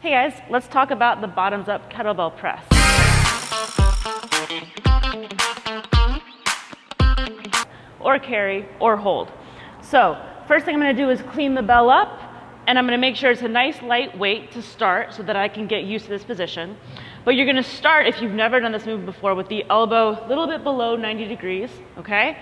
Hey guys, let's talk about the bottoms up kettlebell press. Or carry or hold. So first thing I'm going to do is clean the bell up, and I'm going to make sure it's a nice light weight to start so that I can get used to this position. But you're going to start, if you've never done this move before, with the elbow a little bit below 90 degrees, okay?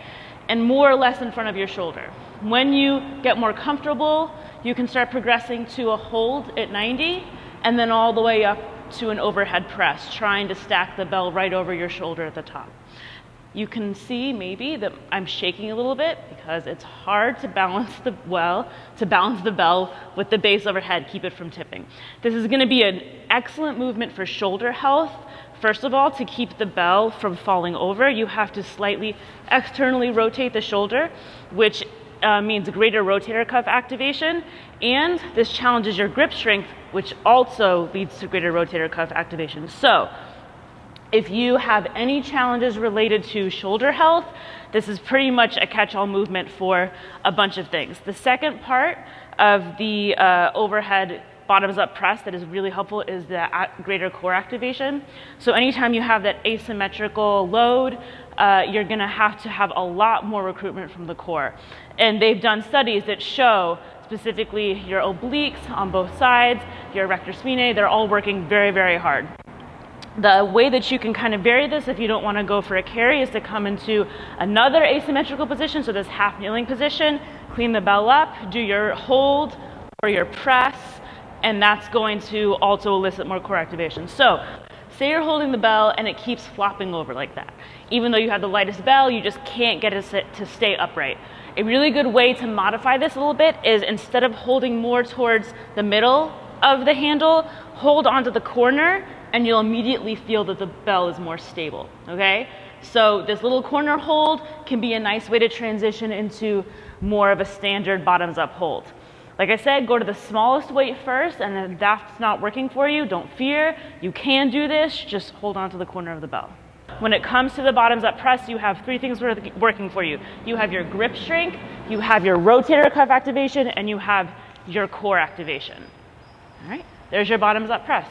And more or less in front of your shoulder. When you get more comfortable, you can start progressing to a hold at 90 and then all the way up to an overhead press, trying to stack the bell right over your shoulder at the top. You can see maybe that I'm shaking a little bit because it's hard to balance the bell with the base overhead, keep it from tipping. This is going to be an excellent movement for shoulder health. First of all, to keep the bell from falling over, you have to slightly externally rotate the shoulder, which means greater rotator cuff activation, and this challenges your grip strength, which also leads to greater rotator cuff activation. So if you have any challenges related to shoulder health, this is pretty much a catch-all movement for a bunch of things. The second part of the overhead bottoms up press that is really helpful is the greater core activation. So anytime you have that asymmetrical load, you're gonna have to have a lot more recruitment from the core. And they've done studies that show specifically your obliques on both sides, your rector spinae, they're all working very, very hard. The way that you can kind of vary this if you don't want to go for a carry is to come into another asymmetrical position, so this half kneeling position, clean the bell up, do your hold or your press, and that's going to also elicit more core activation. So say you're holding the bell and it keeps flopping over like that. Even though you have the lightest bell, you just can't get it to stay upright. A really good way to modify this a little bit is, instead of holding more towards the middle of the handle, hold onto the corner, and you'll immediately feel that the bell is more stable, okay? So this little corner hold can be a nice way to transition into more of a standard bottoms up hold. Like I said, go to the smallest weight first, and if that's not working for you, don't fear. You can do this, just hold on to the corner of the bell. When it comes to the bottoms up press, you have three things working for you. You have your grip strength, you have your rotator cuff activation, and you have your core activation. All right, there's your bottoms up press.